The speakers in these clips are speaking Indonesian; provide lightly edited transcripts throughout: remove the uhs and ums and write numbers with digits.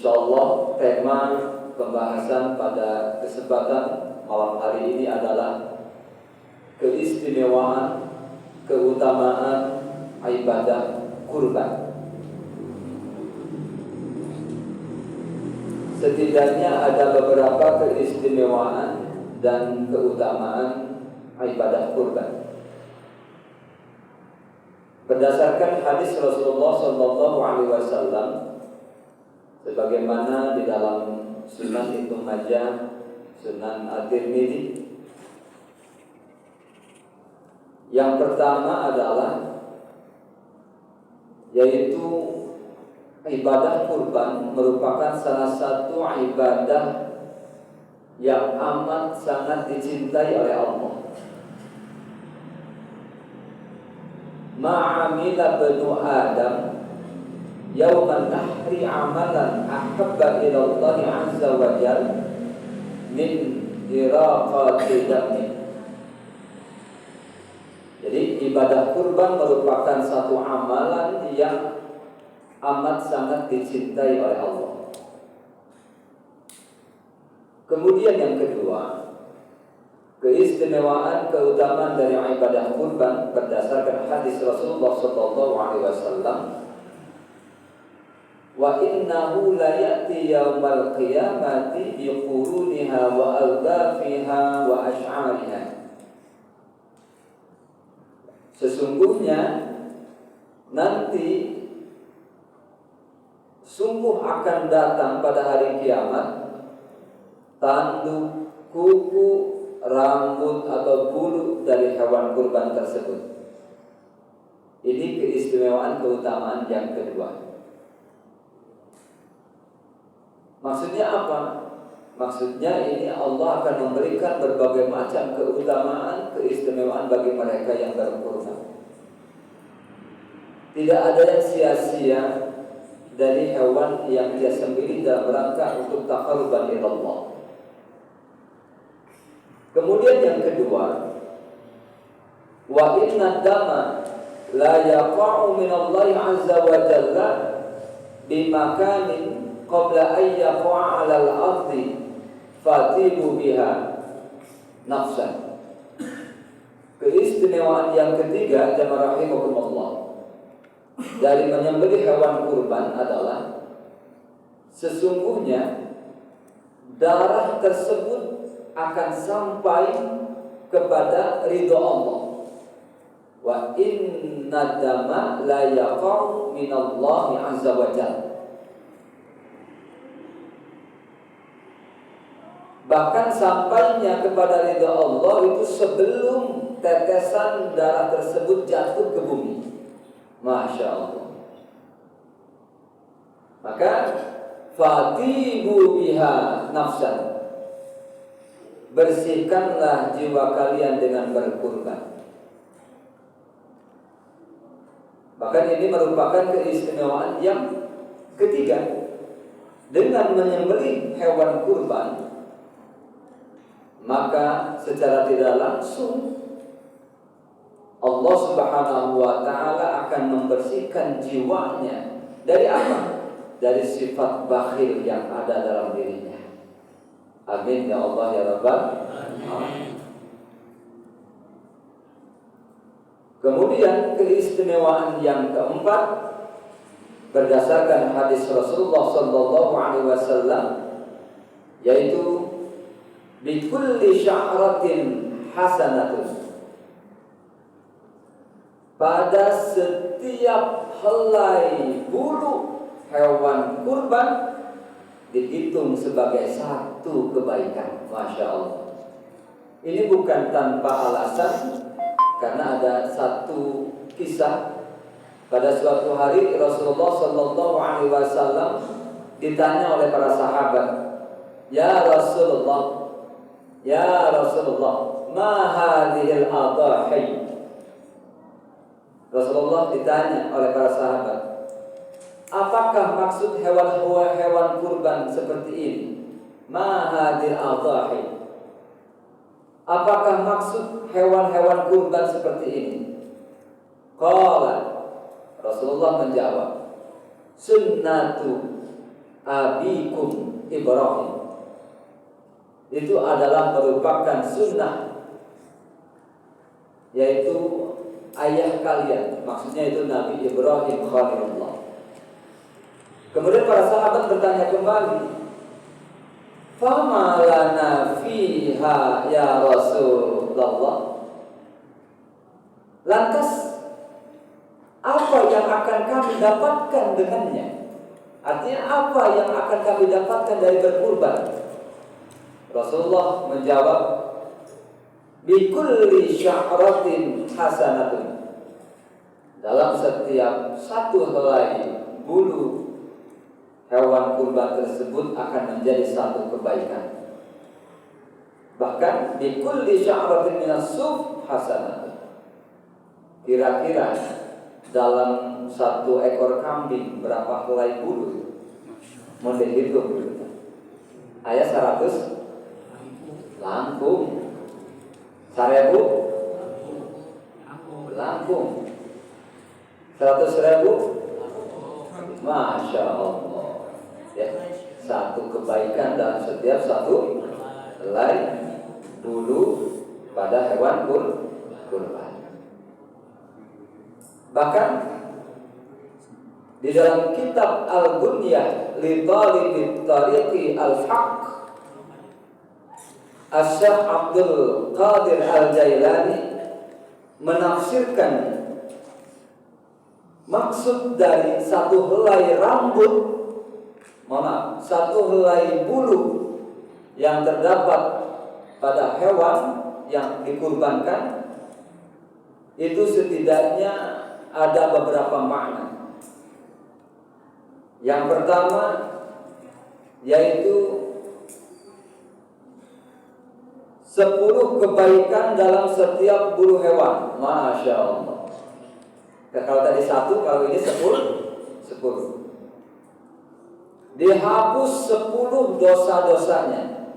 Insyaallah tema pembahasan pada kesempatan malam hari ini adalah keistimewaan, keutamaan ibadah kurban. Setidaknya ada beberapa keistimewaan dan keutamaan ibadah kurban. Berdasarkan hadis Rasulullah SAW, sebagaimana di dalam Sunan Ibnu Majah, Sunan At-Tirmidzi, yang pertama adalah yaitu ibadah kurban merupakan salah satu ibadah yang amat sangat dicintai oleh Allah. Ma'amila banu Adam yawman nahri amalan ahabba ila Allah azza wa jalla min iraqati dami. Jadi ibadah kurban merupakan satu amalan yang amat sangat dicintai oleh Allah. Kemudian yang kedua, keistimewaan keutamaan dari ibadah kurban berdasarkan hadis Rasulullah SAW. Wa innahu la ya'ti yaumal qiyamati bi quruniha wa aldafiha wa ash'ariha. Sesungguhnya nanti sungguh akan datang pada hari kiamat tanduk, kuku, rambut atau bulu dari hewan kurban tersebut. Ini keistimewaan keutamaan yang kedua. Maksudnya apa? Maksudnya ini Allah akan memberikan berbagai macam keutamaan, keistimewaan bagi mereka yang berkurban. Tidak ada yang sia-sia dari hewan yang dia sembelih dalam rangka untuk taqarruban ila Allah. Kemudian yang kedua, wa inna dama la yaqa'u min Allah azza wa jalla bi makanin qabla an yaqa'a 'ala al-ardi fatibu biha nafsan. Keistimewaan yang ketiga, jamaah rahimakumullah, dari menyembelih hewan kurban adalah sesungguhnya darah tersebut akan sampai kepada ridha Allah. Wa inna dama la yaqa'u min Allah azza wa jalla. Bahkan sampainya kepada ridha Allah itu sebelum tetesan darah tersebut jatuh ke bumi. Masya Allah. Maka fatibu biha nafsan, bersihkanlah jiwa kalian dengan berkurban. Bahkan ini merupakan keistimewaan yang ketiga. Dengan menyembelih hewan kurban, maka secara tidak langsung Allah Subhanahu wa ta'ala akan membersihkan jiwanya dari apa? Dari sifat bakhil yang ada dalam dirinya. Amin ya Allah ya Rabbal alamin. Kemudian keistimewaan yang keempat berdasarkan hadis Rasulullah sallallahu alaihi wasallam, yaitu bi kulli sya'ratin hasanatun. Pada setiap helai bulu hewan kurban dihitung sebagai satu kebaikan. Masya Allah. Ini bukan tanpa alasan, karena ada satu kisah. Pada suatu hari Rasulullah sallallahu alaihi wasallam ditanya oleh para sahabat, "Ya Rasulullah, ya Rasulullah, ma hadhil adhahi?" Rasulullah ditanya oleh para sahabat, apakah maksud hewan kurban seperti ini? Ma hadhil adhahi? Apakah maksud hewan-hewan kurban seperti ini? Qala, Rasulullah menjawab, sunnatu abikum Ibrahim. Itu adalah merupakan sunnah, yaitu ayah kalian, maksudnya itu Nabi Ibrahim Khalilullah. Kemudian para sahabat bertanya kembali, fama lana fiha ya Rasulullah. Lantas apa yang akan kami dapatkan dengannya? Artinya apa yang akan kami dapatkan dari berkurban? Rasulullah menjawab, bikulli sya'ratin hasanatun. Dalam setiap satu helai bulu hewan kurban tersebut akan menjadi satu kebaikan. Bahkan bikulli sya'ratin minas suf hasanatun. Kira-kira dalam satu ekor kambing berapa helai bulu? Mau dihitung. Ayat 100 langkung, 1000 langkung, 100.000, Masya Allah. Ya, satu kebaikan dalam setiap satu helai bulu pada hewan kurban. Bahkan di dalam kitab Al-Bunyah li Talibit Tariqi Al-Haq, Asy-Syaikh Abdul Qadir Al-Jailani menafsirkan maksud dari satu helai rambut, satu helai bulu yang terdapat pada hewan yang dikurbankan, itu setidaknya ada beberapa makna. Yang pertama yaitu 10 kebaikan dalam setiap bulu hewan. Masya Allah. Kalau tadi 1, kalau ini 10. Dihapus 10 dosa-dosanya,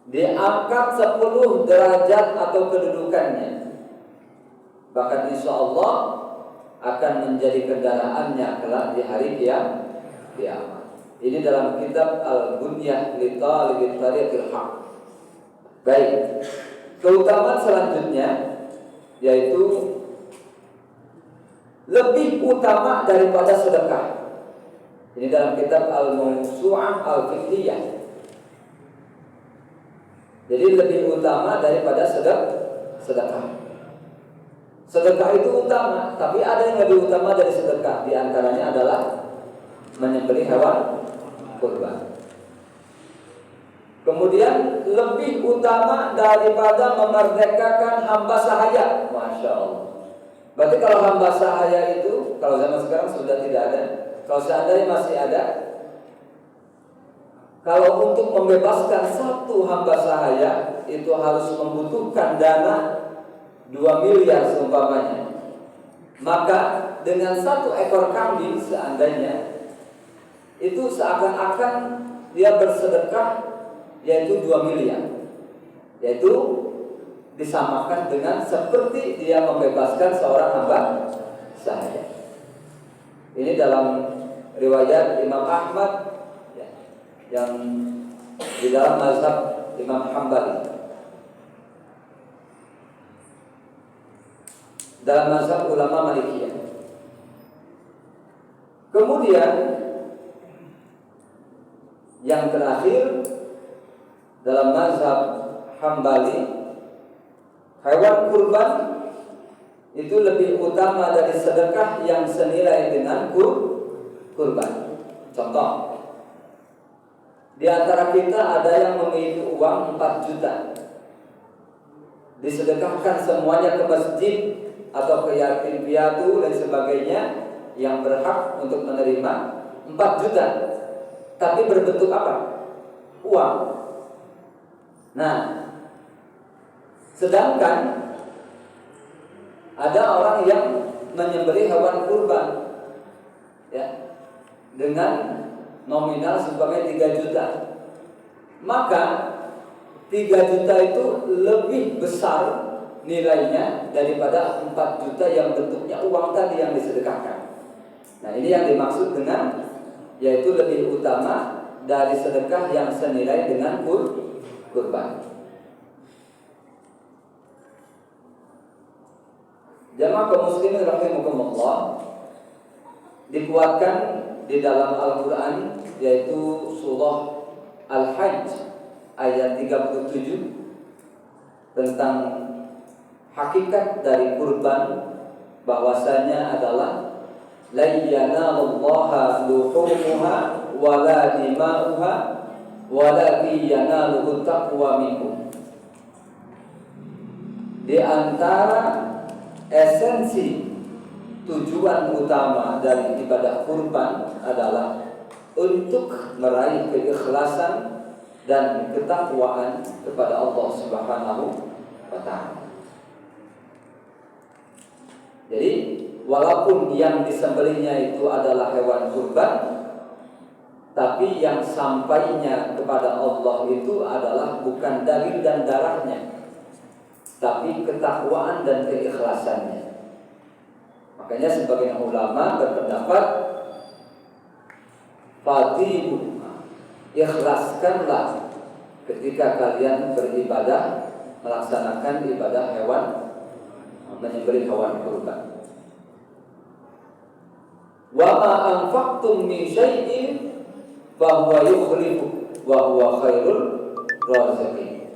diangkat 10 derajat atau kedudukannya. Bahkan insya Allah akan menjadi kendaraannya kelak di hari kiamat. Ini dalam kitab Al-Bunyah li Talibit Tariqil Haq. Baik, keutamaan selanjutnya yaitu lebih utama daripada sedekah. Ini dalam kitab Al-Mawsu'ah Al-Fiqhiyah. Jadi lebih utama daripada sedekah. Sedekah itu utama, tapi ada yang lebih utama dari sedekah. Di antaranya adalah menyembelih hewan kurban. Kemudian lebih utama daripada memerdekakan hamba sahaya. Masya Allah. Berarti kalau hamba sahaya itu, kalau zaman sekarang sudah tidak ada. Kalau seandainya masih ada, kalau untuk membebaskan satu hamba sahaya itu harus membutuhkan dana 2 miliar seumpamanya. Maka dengan satu ekor kambing seandainya itu seakan-akan dia bersedekah, yaitu 2 miliar, yaitu disamakan dengan seperti dia membebaskan seorang hamba sahaya. Ini dalam riwayat Imam Ahmad ya, yang di dalam mazhab Imam Hambali. Dalam mazhab ulama Malikiyah. Kemudian yang terakhir dalam mazhab Hambali, hewan kurban itu lebih utama dari sedekah yang senilai dengan kurban. Contoh, di antara kita ada yang memiliki uang 4 juta, disedekahkan semuanya ke masjid atau ke yatim piatu dan sebagainya yang berhak untuk menerima 4 juta, tapi berbentuk apa? Uang. Nah, sedangkan ada orang yang menyembelih hewan kurban ya, dengan nominal sebagai 3 juta. Maka 3 juta itu lebih besar nilainya daripada 4 juta yang bentuknya uang tadi yang disedekahkan. Nah, ini yang dimaksud dengan yaitu lebih utama dari sedekah yang senilai dengan kurban. Jamaah kaum muslimin rahimakumullah, dikuatkan di dalam Al-Quran, yaitu surah Al-Hajj ayat 37 tentang hakikat dari kurban, bahwasanya adalah la yanalallaha luhumuha wala dima'uha walakin yanaluhu taqwa minkum. Di antara esensi tujuan utama dari ibadah kurban adalah untuk meraih keikhlasan dan ketakwaan kepada Allah Subhanahu wa Ta'ala. Jadi walaupun yang disembelihnya itu adalah hewan kurban, tapi yang sampainya kepada Allah itu adalah bukan daging dan darahnya, tapi ketakwaan dan keikhlasannya. Makanya sebagian ulama berpendapat, fatihu, ikhlaskanlah ketika kalian beribadah, melaksanakan ibadah hewan, menyembelih hewan kurban. Wa ma anfaqtum min syai'in fa huwa yukhlifu wa huwa khairul raziqin.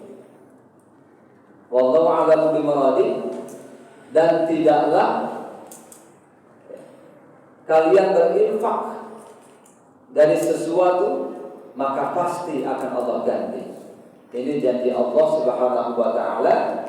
Wallahu a'lamu bimaradih. Dan tidaklah kalian berinfak dari sesuatu, maka pasti akan Allah ganti. Ini janji Allah Subhanahu wa Ta'ala